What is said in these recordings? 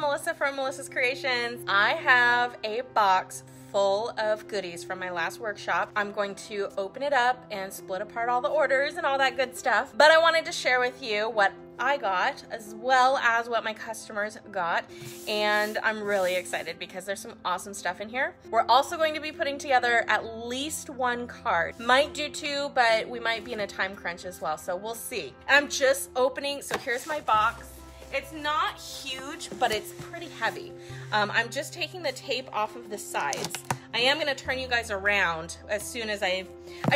Melissa from Melissa's Creations. I have a box full of goodies from my last workshop. I'm going to open it up and split apart all the orders and all that good stuff. But I wanted to share with you what I got as well as what my customers got, and I'm really excited because there's some awesome stuff in here. We're also going to be putting together at least one card. Might do two, but we might be in a time crunch as well, so we'll see. I'm just opening, so here's my box. It's not huge, but it's pretty heavy. I'm just taking the tape off of the sides. I am gonna turn you guys around as soon as I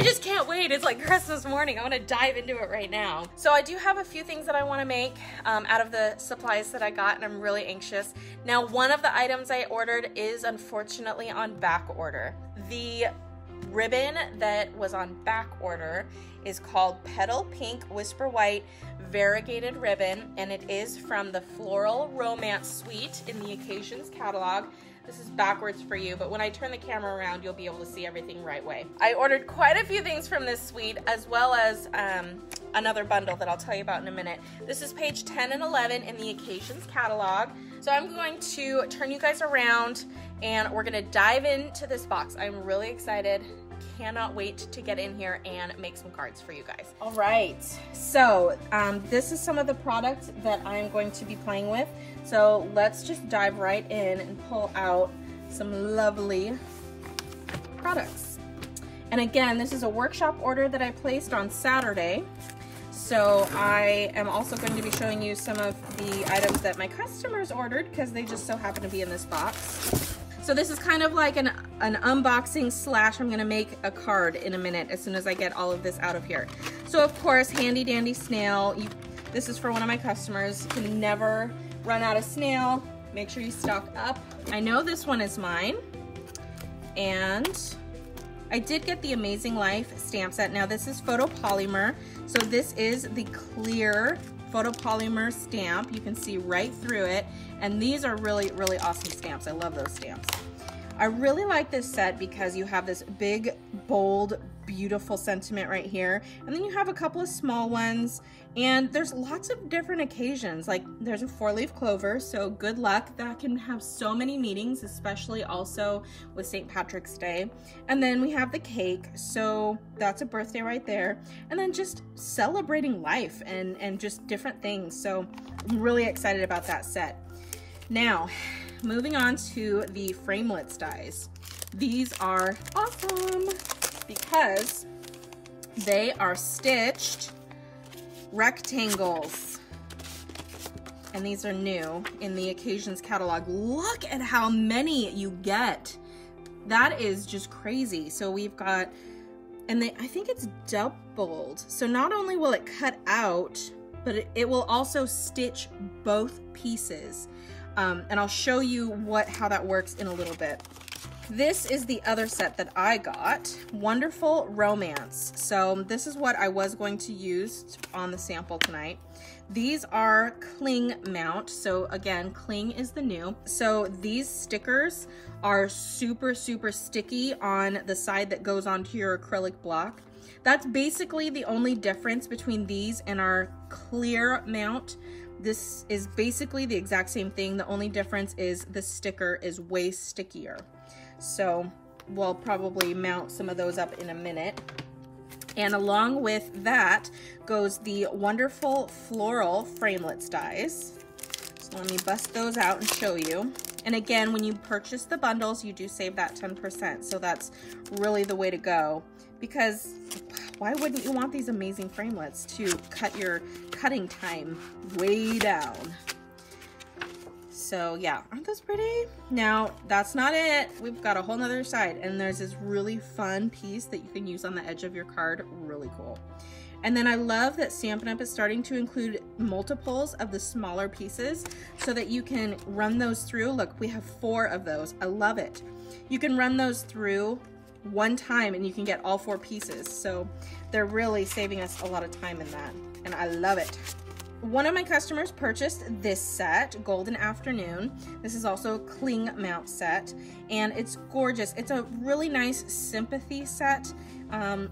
just can't wait. It's like Christmas morning. I wanna dive into it right now. So I do have a few things that I wanna make out of the supplies that I got, and I'm really anxious. Now, one of the items I ordered is unfortunately on back order. The ribbon that was on back order is called Petal Pink Whisper White Variegated Ribbon, and it is from the Floral Romance Suite in the Occasions catalog. This is backwards for you, but when I turn the camera around, you'll be able to see everything right way. I ordered quite a few things from this suite, as well as another bundle that I'll tell you about in a minute. This is page 10 and 11 in the Occasions catalog. So I'm going to turn you guys around, and we're gonna dive into this box. I'm really excited. Cannot wait to get in here and make some cards for you guys. All right, so this is some of the products that I'm going to be playing with. So let's just dive right in and pull out some lovely products. And again, this is a workshop order that I placed on Saturday. So I am also going to be showing you some of the items that my customers ordered because they just so happen to be in this box. So this is kind of like an unboxing slash I'm gonna make a card in a minute as soon as I get all of this out of here. So of course, handy dandy snail. This is for one of my customers. You can never run out of snail. Make sure you stock up. I know this one is mine. And I did get the Amazing Life stamp set. Now this is photopolymer. So this is the clear photopolymer stamp. You can see right through it, and these are really, really awesome stamps. I love those stamps. I really like this set because you have this big, bold, beautiful sentiment right here, and then you have a couple of small ones, and there's lots of different occasions. Like there's a 4-leaf clover, so good luck. That can have so many meanings, especially also with St. Patrick's Day. And then we have the cake, so that's a birthday right there. And then just celebrating life and just different things. So I'm really excited about that set. Now, moving on to the framelits dies. These are awesome because they are stitched rectangles, and these are new in the Occasions catalog. Look at how many you get. That is just crazy. So we've got, and I think it's doubled. So not only will it cut out, but it will also stitch both pieces. And I'll show you how that works in a little bit. This is the other set that I got, Wonderful Romance. So this is what I was going to use on the sample tonight. These are cling mount. So again, cling is the new. So these stickers are super, super sticky on the side that goes onto your acrylic block. That's basically the only difference between these and our clear mount. This is basically the exact same thing. The only difference is the sticker is way stickier. So we'll probably mount some of those up in a minute. And along with that goes the Wonderful Floral framelits dies. So let me bust those out and show you. And again, when you purchase the bundles, you do save that 10%. So that's really the way to go, because why wouldn't you want these amazing framelits to cut your cutting time way down? So yeah, aren't those pretty? Now, that's not it. We've got a whole nother side, and there's this really fun piece that you can use on the edge of your card. Really cool. And then I love that Stampin' Up! Is starting to include multiples of the smaller pieces so that you can run those through. Look, we have 4 of those. I love it. You can run those through one time and you can get all 4 pieces. So they're really saving us a lot of time in that, and I love it. One of my customers purchased this set, Golden Afternoon. This is also a cling mount set, and it's gorgeous. It's a really nice sympathy set.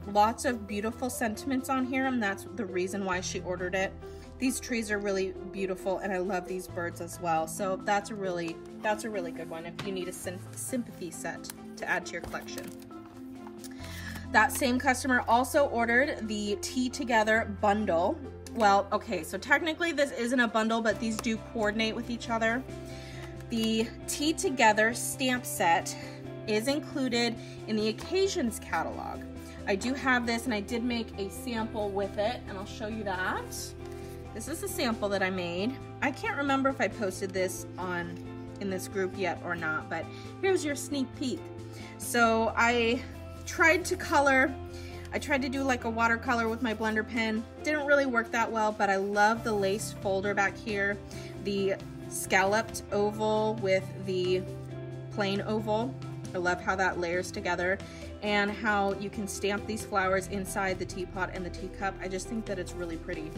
Lots of beautiful sentiments on here, and that's the reason why she ordered it. These trees are really beautiful, and I love these birds as well. So that's a really good one if you need a sympathy set to add to your collection. That same customer also ordered the Tea Together bundle. Well, okay, so technically this isn't a bundle, but these do coordinate with each other. The Tea Together stamp set is included in the Occasions catalog. I do have this, and I did make a sample with it, and I'll show you that. This is a sample that I made. I can't remember if I posted this in this group yet or not, but here's your sneak peek. So I tried to color. I tried to do like a watercolor with my blender pen. Didn't really work that well, but I love the lace folder back here, the scalloped oval with the plain oval. I love how that layers together, and how you can stamp these flowers inside the teapot and the teacup. I just think that it's really pretty.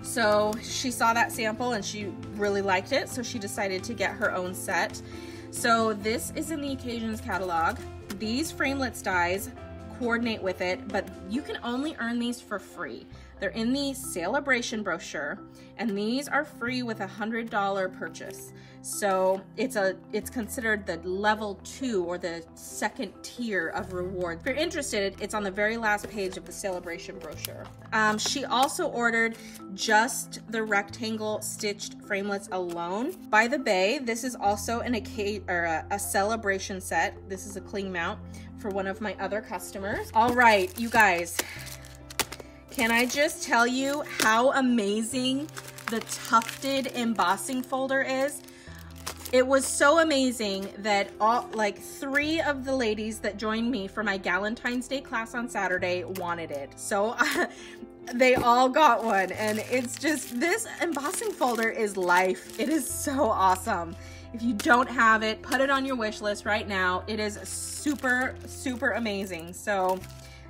So she saw that sample and she really liked it, so she decided to get her own set. So this is in the Occasions catalog. These framelits dies coordinate with it, but you can only earn these for free. They're in the Celebration brochure, and these are free with a $100 purchase. So it's considered the level 2 or the second tier of reward. If you're interested, it's on the very last page of the Celebration brochure. She also ordered just the rectangle stitched framelits alone. By the Bay, this is also a Celebration set. This is a cling mount for one of my other customers. All right, you guys, can I just tell you how amazing the tufted embossing folder is? It was so amazing that like 3 of the ladies that joined me for my Galentine's Day class on Saturday wanted it. So they all got one, and it's just, this embossing folder is life. It is so awesome. If you don't have it, put it on your wish list right now. It is super, super amazing. So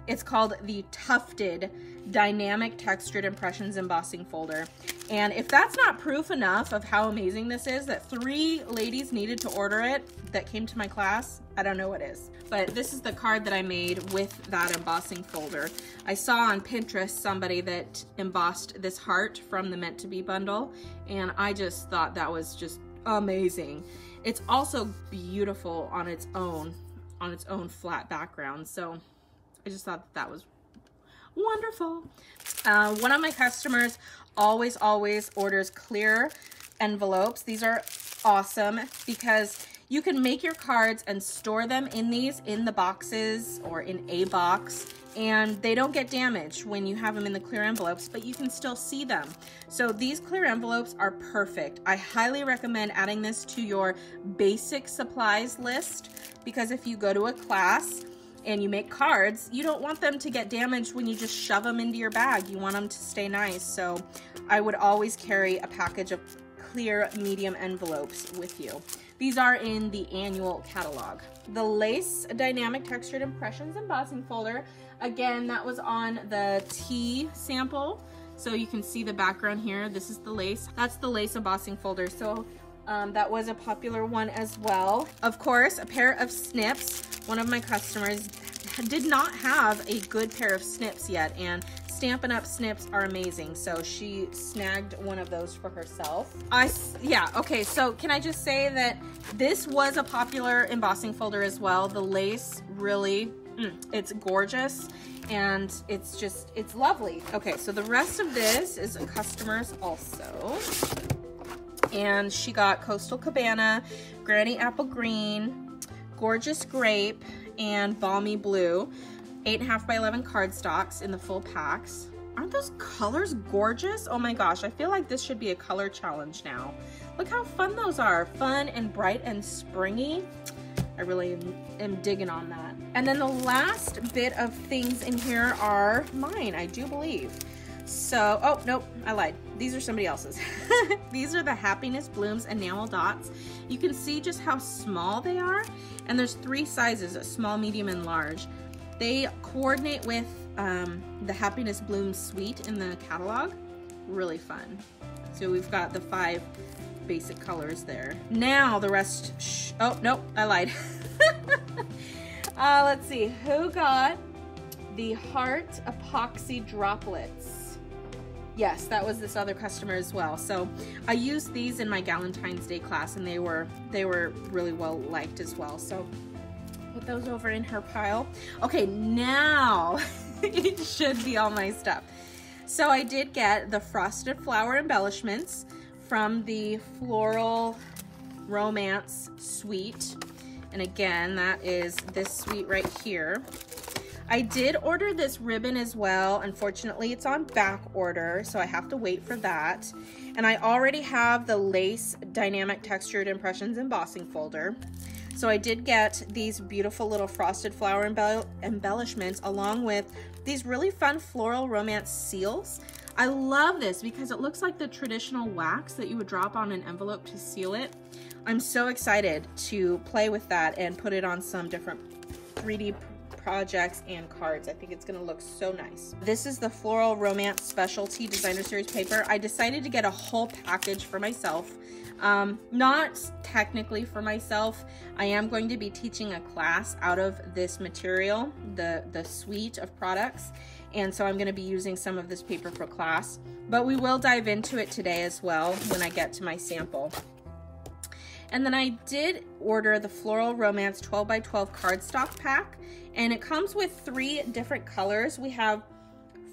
it's called the Tufted Dynamic Textured Impressions Embossing Folder. And if that's not proof enough of how amazing this is, that 3 ladies needed to order it that came to my class, I don't know what is. But this is the card that I made with that embossing folder. I saw on Pinterest somebody that embossed this heart from the Meant to Be bundle, and I just thought that was just amazing. It's also beautiful on its own flat background. So I just thought that was wonderful. One of my customers always orders clear envelopes. These are awesome because you can make your cards and store them in the boxes or in a box, and they don't get damaged when you have them in the clear envelopes, but you can still see them. So these clear envelopes are perfect. I highly recommend adding this to your basic supplies list, because if you go to a class and you make cards, you don't want them to get damaged when you just shove them into your bag. You want them to stay nice. So I would always carry a package of clear medium envelopes with you. These are in the annual catalog. The Lace Dynamic Textured Impressions Embossing Folder, again, that was on the tea sample. So you can see the background here. This is the lace. That's the lace embossing folder. So that was a popular one as well. Of course, a pair of snips. One of my customers did not have a good pair of snips yet, and Stampin' Up! Snips are amazing, so she snagged one of those for herself. Yeah, okay, so can I just say that this was a popular embossing folder as well. The lace really, it's gorgeous, and it's lovely. Okay, so the rest of this is a customer's also. And she got Coastal Cabana, Granny Apple Green, Gorgeous Grape, and Balmy Blue. 8.5 by 11 cardstocks in the full packs. Aren't those colors gorgeous? Oh my gosh, I feel like this should be a color challenge now. Look how fun those are. Fun and bright and springy. I really am digging on that. And then the last bit of things in here are mine, I do believe. So, oh, nope, I lied. These are somebody else's. These are the Happiness Blooms Enamel Dots. You can see just how small they are. And there's 3 sizes, small, medium, and large. They coordinate with the Happiness Blooms suite in the catalog. Really fun. So we've got the 5 basic colors there. Now the rest, oh, nope, I lied. Let's see, who got the Heart Epoxy Droplets? Yes, that was this other customer as well. So I used these in my Valentine's Day class, and they were really well liked as well. So put those over in her pile. Okay, now it should be all my stuff. So I did get the frosted flower embellishments from the Floral Romance suite. And again, that is this suite right here. I did order this ribbon as well. Unfortunately, it's on back order, so I have to wait for that. And I already have the lace dynamic textured impressions embossing folder. So I did get these beautiful little frosted flower embellishments along with these really fun floral romance seals. I love this because it looks like the traditional wax that you would drop on an envelope to seal it. I'm so excited to play with that and put it on some different 3D projects and cards. I think it's gonna look so nice. This is the Floral Romance Specialty Designer Series paper. I decided to get a whole package for myself. Not technically for myself. I am going to be teaching a class out of this material, the suite of products, and so I'm going to be using some of this paper for class, but we will dive into it today as well when I get to my sample. And then I did order the Floral Romance 12x12 cardstock pack, and it comes with 3 different colors. We have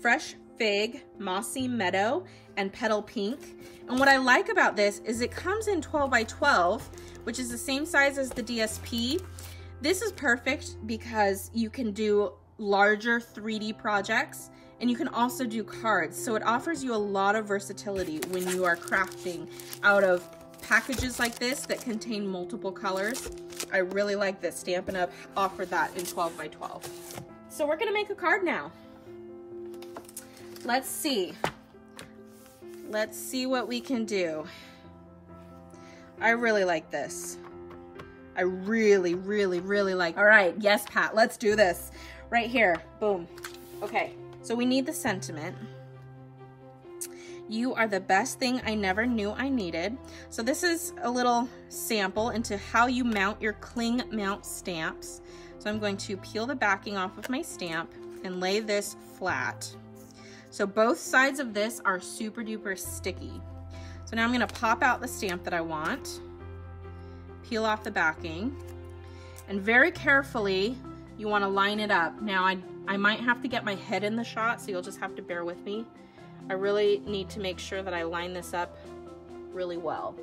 Fresh Fig, Mossy Meadow, and Petal Pink. And what I like about this is it comes in 12x12, which is the same size as the DSP. This is perfect because you can do larger 3D projects, and you can also do cards. So it offers you a lot of versatility when you are crafting out of packages like this that contain multiple colors. I really like this. Stampin' Up! Offered that in 12x12. So we're gonna make a card now. Let's see. Let's see what we can do. I really like this. I really, really, really like. All right, yes, Pat, let's do this. Right here, boom. Okay, so we need the sentiment. You are the best thing I never knew I needed. So this is a little sample into how you mount your cling mount stamps. So I'm going to peel the backing off of my stamp and lay this flat. So both sides of this are super duper sticky. So now I'm gonna pop out the stamp that I want, peel off the backing, and very carefully, you wanna line it up. Now I might have to get my head in the shot, so you'll just have to bear with me. I really need to make sure that I line this up really well.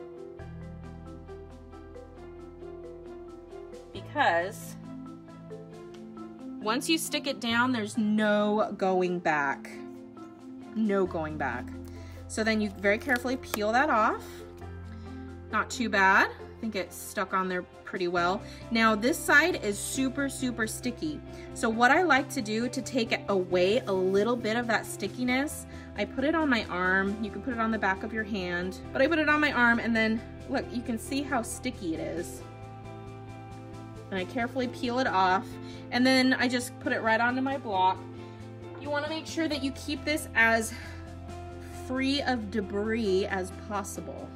Because once you stick it down, there's no going back. No going back. So then you very carefully peel that off. Not too bad. I think it's stuck on there pretty well. Now this side is super, super sticky. So what I like to do to take away a little bit of that stickiness, I put it on my arm. You can put it on the back of your hand, but I put it on my arm, and then look, you can see how sticky it is. And I carefully peel it off, and then I just put it right onto my block. You want to make sure that you keep this as free of debris as possible.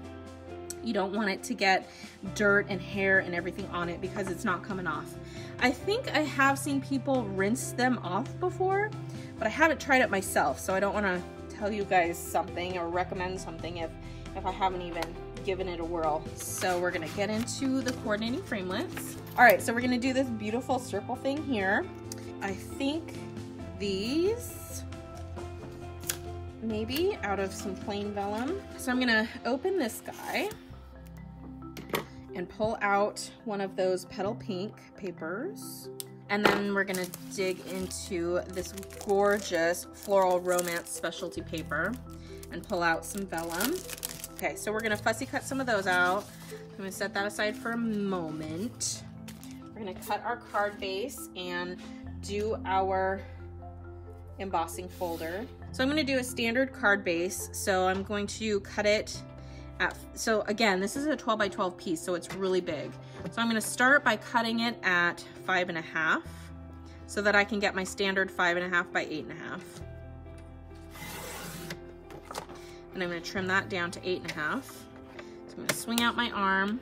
You don't want it to get dirt and hair and everything on it because it's not coming off. I think I have seen people rinse them off before, but I haven't tried it myself, so I don't want to tell you guys something or recommend something if I haven't even given it a whirl. So we're gonna get into the coordinating framelits. All right, so we're gonna do this beautiful circle thing here. I think these maybe out of some plain vellum. So I'm gonna open this guy and pull out one of those Petal Pink papers. And then we're gonna dig into this gorgeous Floral Romance specialty paper and pull out some vellum. Okay, so we're gonna fussy cut some of those out. I'm gonna set that aside for a moment. We're gonna cut our card base and do our embossing folder. So I'm gonna do a standard card base. So I'm going to cut it at, so again, this is a 12x12 piece, so it's really big. So I'm gonna start by cutting it at 5.5 so that I can get my standard 5.5 by 8.5. And I'm gonna trim that down to 8.5. So I'm gonna swing out my arm,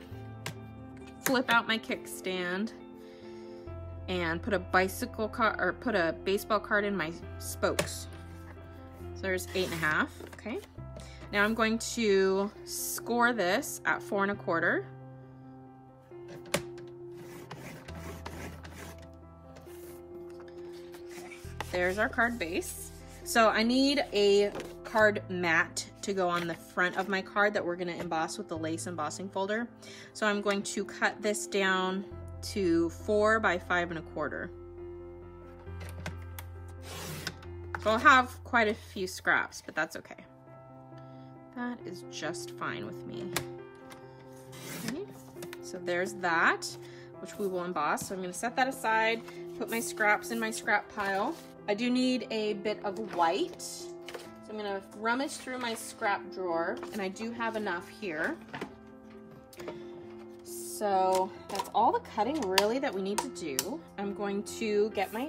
flip out my kickstand, and put a bicycle card, or put a baseball card in my spokes. So there's 8.5, okay. Now I'm going to score this at 4 1/4. Okay, there's our card base. So I need a card mat to go on the front of my card that we're gonna emboss with the lace embossing folder. So I'm going to cut this down to 4 by 5 1/4. So I'll have quite a few scraps, but that's okay. That is just fine with me. Okay. So there's that, which we will emboss. So I'm gonna set that aside, put my scraps in my scrap pile. I do need a bit of white. So I'm gonna rummage through my scrap drawer, and I do have enough here. So that's all the cutting really that we need to do. I'm going to get my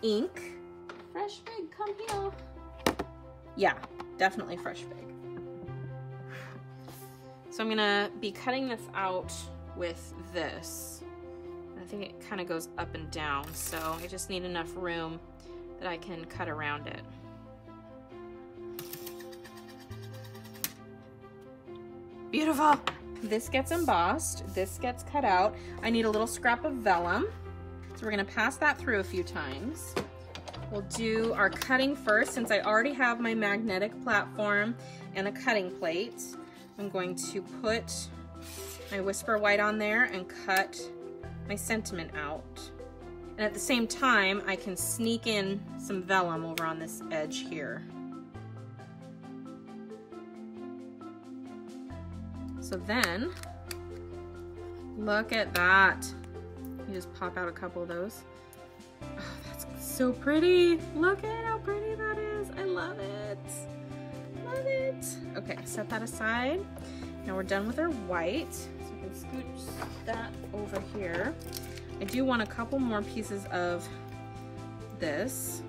ink. Fresh fig, come here. Yeah, definitely fresh fig. So I'm gonna be cutting this out with this. I think it kind of goes up and down, so I just need enough room that I can cut around it. Beautiful. This gets embossed, this gets cut out. I need a little scrap of vellum. So we're gonna pass that through a few times. We'll do our cutting first, since I already have my magnetic platform and a cutting plate. I'm going to put my Whisper White on there and cut my sentiment out. And at the same time, I can sneak in some vellum over on this edge here. So then, look at that. You just pop out a couple of those. Oh, that's so pretty. Look at how pretty that is. I love it. Love it. Okay, set that aside. Now we're done with our white. So we can scooch that over here. I do want a couple more pieces of this.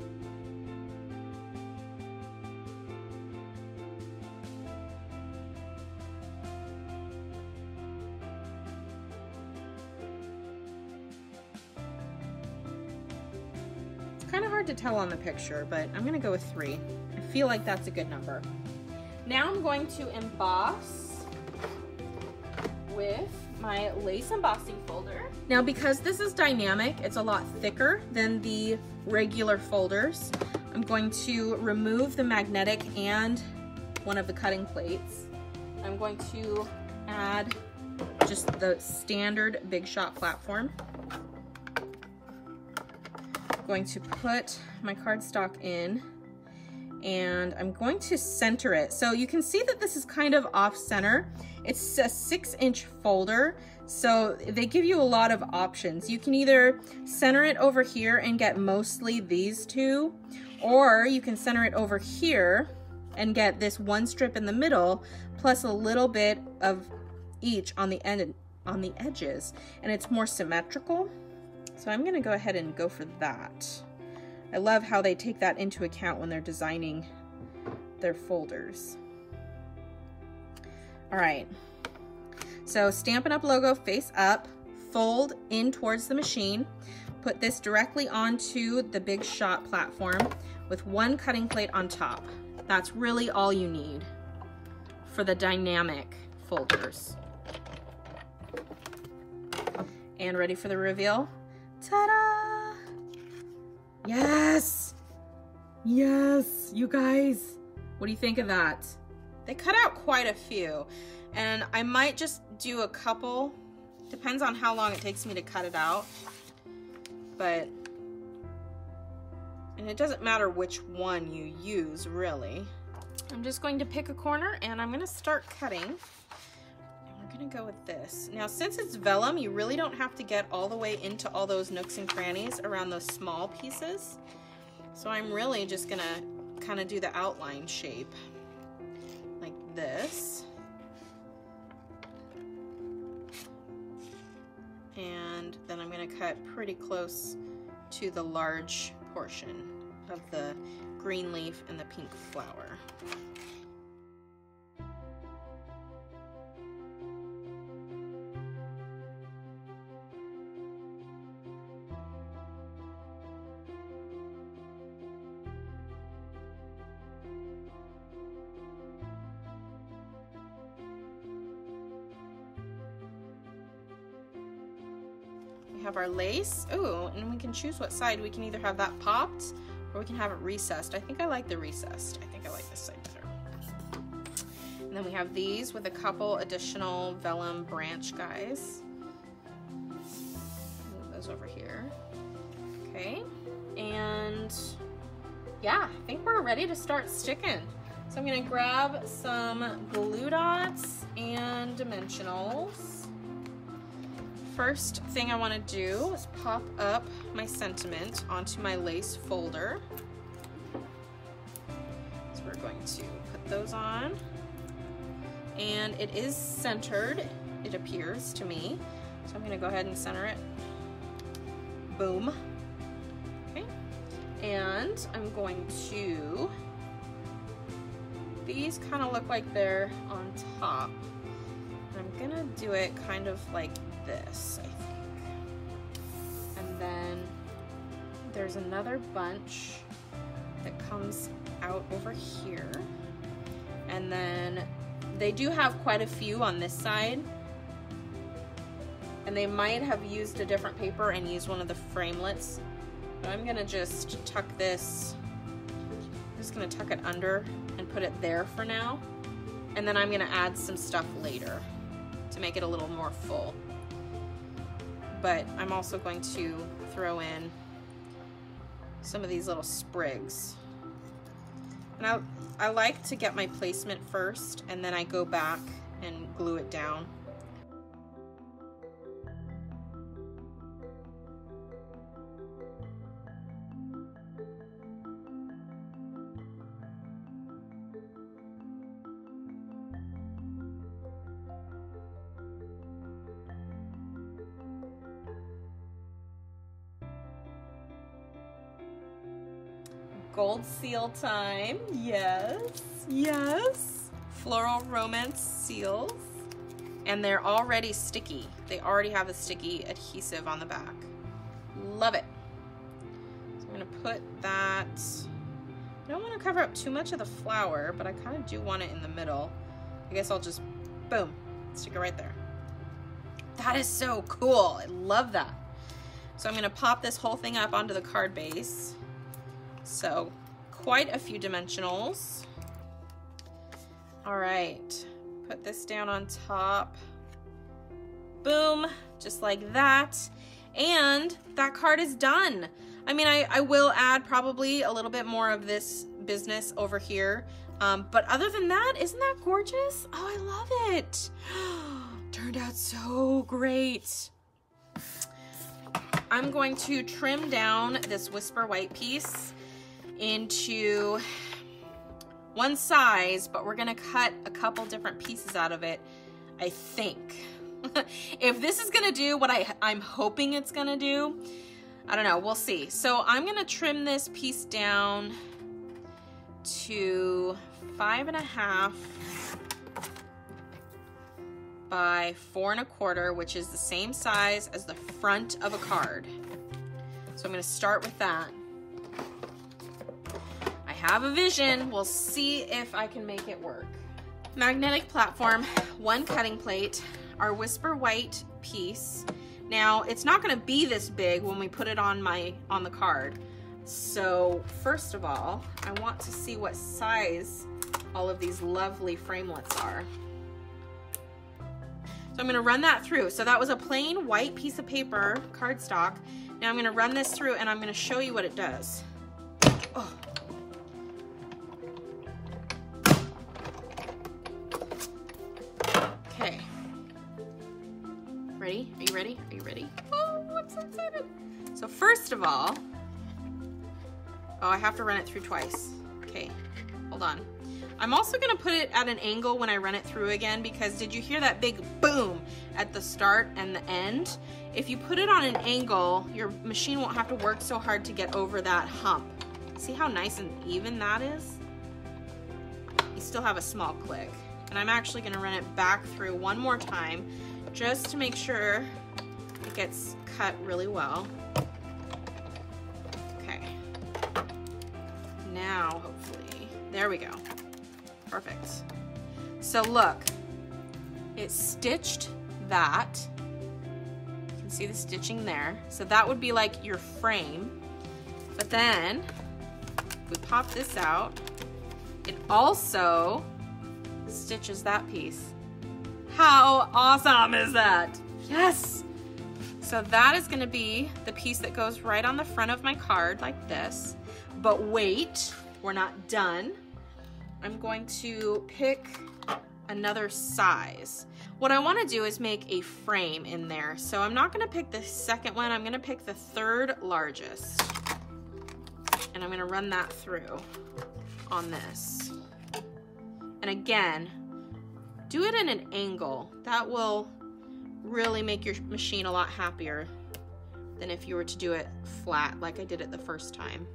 Kind of hard to tell on the picture, but I'm gonna go with 3. I feel like that's a good number. Now I'm going to emboss with my lace embossing folder. Now because this is dynamic, it's a lot thicker than the regular folders. I'm going to remove the magnetic and one of the cutting plates. I'm going to add just the standard Big Shot platform. Going to put my cardstock in, and I'm going to center it. So you can see that this is kind of off center. It's a 6-inch folder, so they give you a lot of options. You can either center it over here and get mostly these two, or you can center it over here and get this one strip in the middle, plus a little bit of each on the end, on the edges, and it's more symmetrical. So I'm gonna go ahead and go for that. I love how they take that into account when they're designing their folders. All right, so Stampin' Up! Logo face up, fold in towards the machine, put this directly onto the Big Shot platform with one cutting plate on top. That's really all you need for the dynamic folders. And ready for the reveal? Ta-da! Yes! Yes, you guys. What do you think of that? They cut out quite a few, and I might just do a couple. Depends on how long it takes me to cut it out. But, and it doesn't matter which one you use, really. I'm just going to pick a corner and I'm gonna start cutting. Gonna go with this. Now since it's vellum, you really don't have to get all the way into all those nooks and crannies around those small pieces. So I'm really just gonna kind of do the outline shape like this. And then I'm gonna cut pretty close to the large portion of the green leaf and the pink flower. have our lace. Ooh, and we can choose what side. We can either have that popped or we can have it recessed. I think I like the recessed. I think I like this side better. And then we have these with a couple additional vellum branch guys. Move those over here. Okay, and yeah, I think we're ready to start sticking. So I'm gonna grab some glue dots and dimensionals. First thing I wanna do is pop up my sentiment onto my lace folder. So we're going to put those on. And it is centered, it appears to me. So I'm gonna go ahead and center it. Boom. Okay. And I'm going to, these kind of look like they're on top. I'm gonna do it kind of like this, I think. And then there's another bunch that comes out over here. And then they do have quite a few on this side. And they might have used a different paper and used one of the framelets. But I'm gonna just tuck this, I'm just gonna tuck it under and put it there for now. And then I'm gonna add some stuff later to make it a little more full. But I'm also going to throw in some of these little sprigs. And I like to get my placement first and then I go back and glue it down. Gold seal time, yes, yes. Floral romance seals. And they're already sticky. They already have a sticky adhesive on the back. Love it. So I'm gonna put that, I don't wanna cover up too much of the flower, but I kind of do want it in the middle. I guess I'll just, boom, stick it right there. That is so cool, I love that. So I'm gonna pop this whole thing up onto the card base. So quite a few dimensionals. All right, put this down on top. Boom, just like that. And that card is done. I mean, I will add probably a little bit more of this business over here. But other than that, isn't that gorgeous? Oh, I love it. Turned out so great. I'm going to trim down this Whisper White piece into one size, but we're gonna cut a couple different pieces out of it, I think. If this is gonna do what I'm hoping it's gonna do, I don't know, we'll see. So I'm gonna trim this piece down to 5.5 by 4 1/4, which is the same size as the front of a card. So I'm gonna start with that. I have a vision. We'll see if I can make it work. Magnetic platform, 1 cutting plate, our Whisper White piece. Now, it's not gonna be this big when we put it on the card. So first of all, I want to see what size all of these lovely framelets are. So I'm gonna run that through. So that was a plain white piece of paper, cardstock. Now I'm gonna run this through and I'm gonna show you what it does. Oh. Okay. Ready? Are you ready? Are you ready? Oh, I'm so excited. So first of all, oh, I have to run it through twice. Okay, hold on. I'm also gonna put it at an angle when I run it through again, because did you hear that big boom at the start and the end? If you put it on an angle, your machine won't have to work so hard to get over that hump. See how nice and even that is? You still have a small click. And I'm actually gonna run it back through one more time just to make sure it gets cut really well. Okay. Now, hopefully, there we go. Perfect. So look, it stitched that. You can See the stitching there? So that would be like your frame. But then we pop this out. It also stitches that piece. How awesome is that? Yes! So that is gonna be the piece that goes right on the front of my card like this. But wait, we're not done. I'm going to pick another size. What I wanna do is make a frame in there. So I'm not gonna pick the second one, I'm gonna pick the third largest. And I'm gonna run that through on this. And again, do it in an angle. That will really make your machine a lot happier than if you were to do it flat like I did it the first time.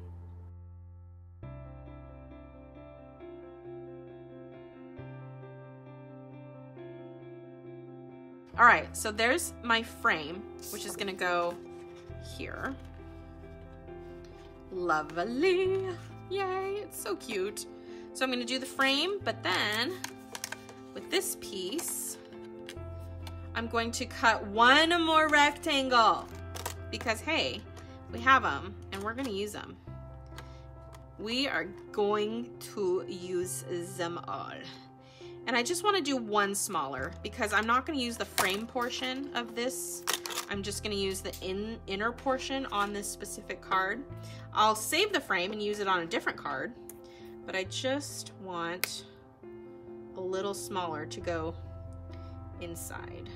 All right, so there's my frame, which is gonna go here. Lovely, yay, it's so cute. So I'm gonna do the frame, but then with this piece, I'm going to cut one more rectangle because hey, we have them and we're gonna use them. We are going to use them all. And I just wanna do one smaller because I'm not gonna use the frame portion of this. I'm just gonna use the inner portion on this specific card. I'll save the frame and use it on a different card, but I just want a little smaller to go inside.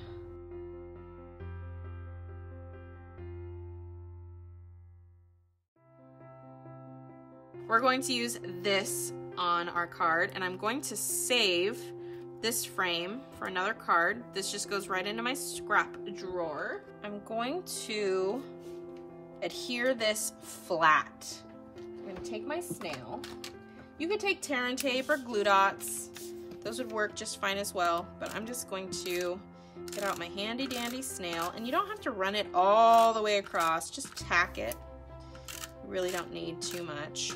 We're going to use this on our card, and I'm going to save this frame for another card. This just goes right into my scrap drawer. I'm going to adhere this flat. I'm gonna take my snail. You could take tear and tape or glue dots. Those would work just fine as well, but I'm just going to get out my handy dandy snail, and you don't have to run it all the way across, just tack it. You really don't need too much.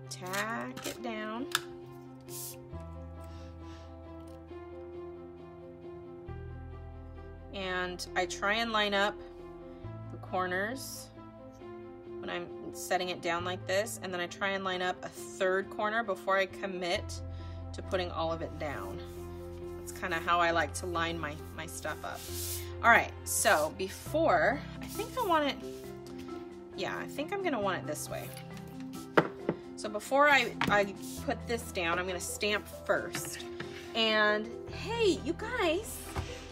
Tack it down. And I try and line up the corners when I'm setting it down like this, and then I try and line up a third corner before I commit to putting all of it down. That's kind of how I like to line my stuff up. All right, so before, I think I want it, yeah, I think I'm gonna want it this way. So before I put this down, I'm gonna stamp first. And hey, you guys,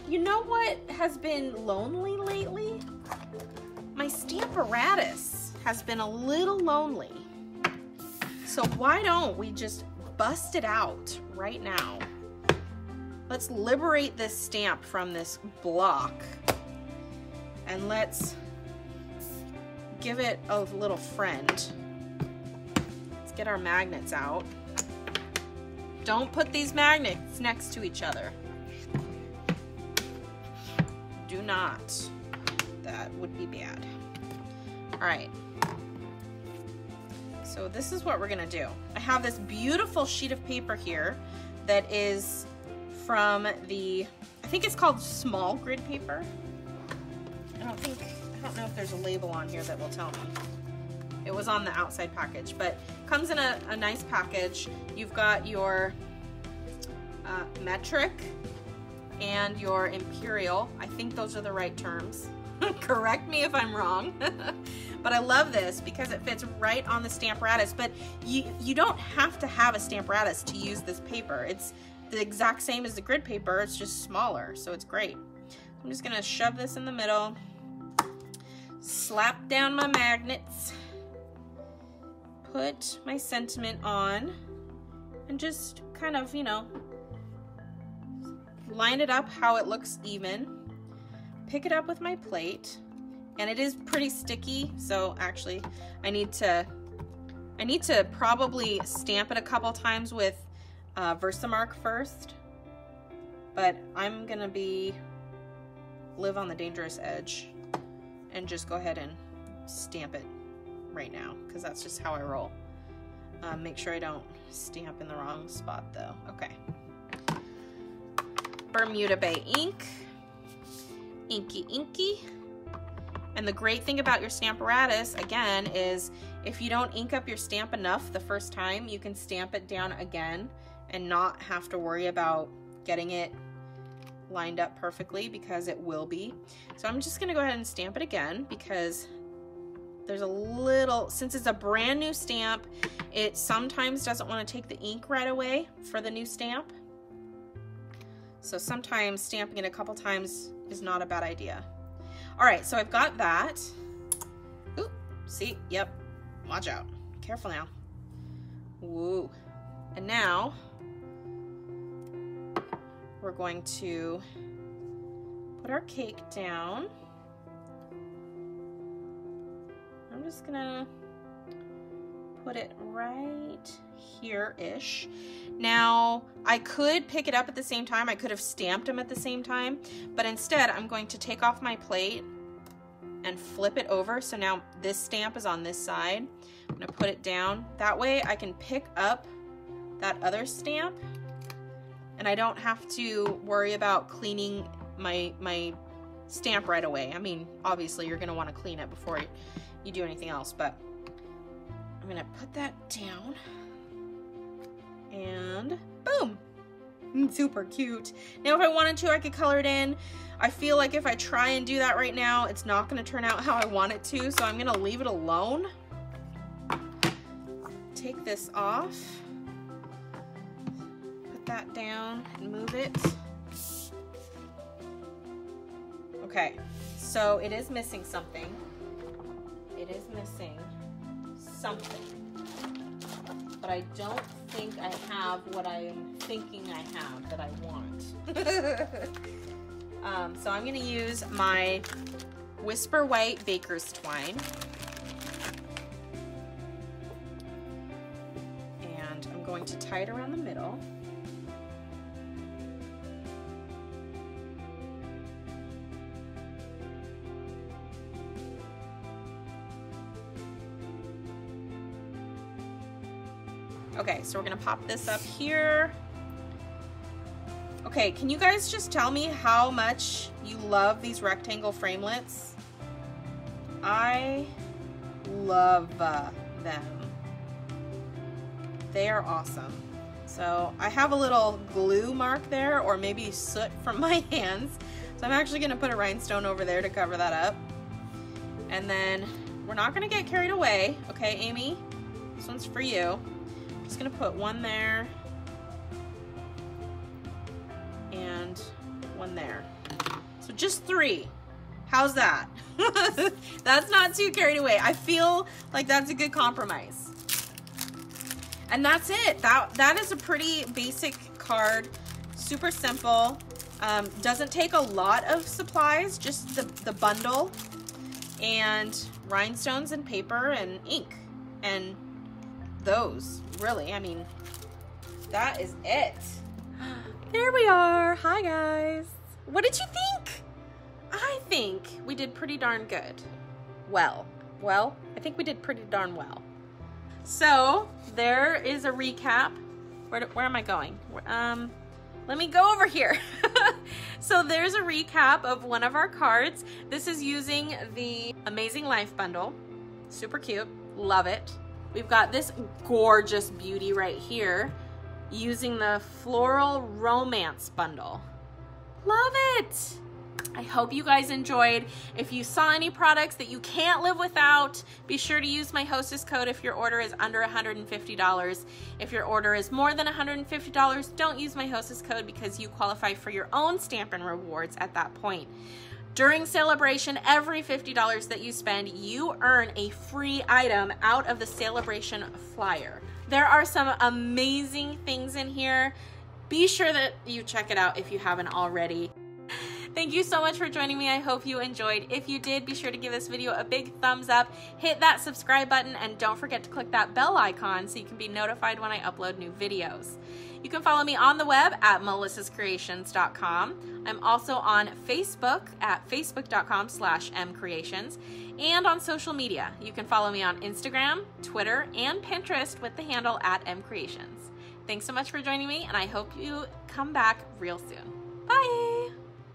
you know what has been lonely lately? My Stamparatus has been a little lonely. So why don't we just bust it out right now? Let's liberate this stamp from this block and let's give it a little friend. Let's get our magnets out. Don't put these magnets next to each other. Do not. That would be bad. All right. So this is what we're gonna do. I have this beautiful sheet of paper here that is from the, I think it's called small grid paper. I don't know if there's a label on here that will tell me. It was on the outside package, but comes in a nice package. You've got your metric and your imperial. I think those are the right terms. Correct me if I'm wrong. But I love this because it fits right on the Stamparatus. But you don't have to have a Stamparatus to use this paper. It's the exact same as the grid paper, it's just smaller, so it's great. I'm just gonna shove this in the middle, slap down my magnets, put my sentiment on, and just kind of, you know, line it up how it looks even. Pick it up with my plate, and it is pretty sticky, so actually I need to probably stamp it a couple times with Versamark first, but I'm gonna live on the dangerous edge and just go ahead and stamp it right now because that's just how I roll. Make sure I don't stamp in the wrong spot though. Okay. Bermuda Bay ink, Inky inky. And the great thing about your Stamparatus, again, is if you don't ink up your stamp enough the first time, you can stamp it down again and not have to worry about getting it lined up perfectly, because it will be. So I'm just gonna go ahead and stamp it again, because there's a little, since it's a brand new stamp, it sometimes doesn't want to take the ink right away for the new stamp. So sometimes stamping it a couple times is not a bad idea. All right, so I've got that. Ooh, see, yep, watch out. Careful now. Woo. And now we're going to put our cake down. I'm just gonna put it right here-ish. Now, I could pick it up at the same time. I could have stamped them at the same time, but instead I'm going to take off my plate and flip it over. So now this stamp is on this side. I'm gonna put it down. That way I can pick up that other stamp and I don't have to worry about cleaning my stamp right away. I mean, obviously you're gonna wanna clean it before you do anything else, but I'm gonna put that down and boom, super cute. Now if I wanted to, I could color it in. I feel like if I try and do that right now, it's not gonna turn out how I want it to, so I'm gonna leave it alone. Take this off, put that down and move it. Okay, so it is missing something. It is missing something, but I don't think I have what I'm thinking I have that I want. So I'm gonna use my Whisper White Baker's Twine, and I'm going to tie it around the middle. Okay, so we're gonna pop this up here. Okay, can you guys just tell me how much you love these rectangle framelits? I love them. They are awesome. So I have a little glue mark there, or maybe soot from my hands. So I'm actually gonna put a rhinestone over there to cover that up. And then we're not gonna get carried away. Okay, Amy, this one's for you. Just gonna put one there and one there. So just 3. How's that? That's not too carried away. I feel like that's a good compromise. And that's it. That is a pretty basic card. Super simple. Doesn't take a lot of supplies, just the bundle and rhinestones and paper and ink and those. Really, I mean, that is it. There we are. Hi guys. What did you think? I think we did pretty darn good. Well, I think we did pretty darn well. So there is a recap. Where am I going? Let me go over here. So there's a recap of one of our cards. This is using the Amazing Life bundle. Super cute. Love it. We've got this gorgeous beauty right here using the Floral Romance bundle. Love it! I hope you guys enjoyed. If you saw any products that you can't live without, be sure to use my hostess code if your order is under $150. If your order is more than $150, don't use my hostess code because you qualify for your own Stampin' rewards at that point. During celebration, every $50 that you spend, you earn a free item out of the celebration flyer. There are some amazing things in here. Be sure that you check it out if you haven't already. Thank you so much for joining me. I hope you enjoyed. If you did, be sure to give this video a big thumbs up, hit that subscribe button, and don't forget to click that bell icon so you can be notified when I upload new videos. You can follow me on the web at melissascreations.com. I'm also on Facebook at facebook.com/MKre8tions, and on social media. You can follow me on Instagram, Twitter, and Pinterest with the handle at MKre8tions. Thanks so much for joining me, and I hope you come back real soon. Bye!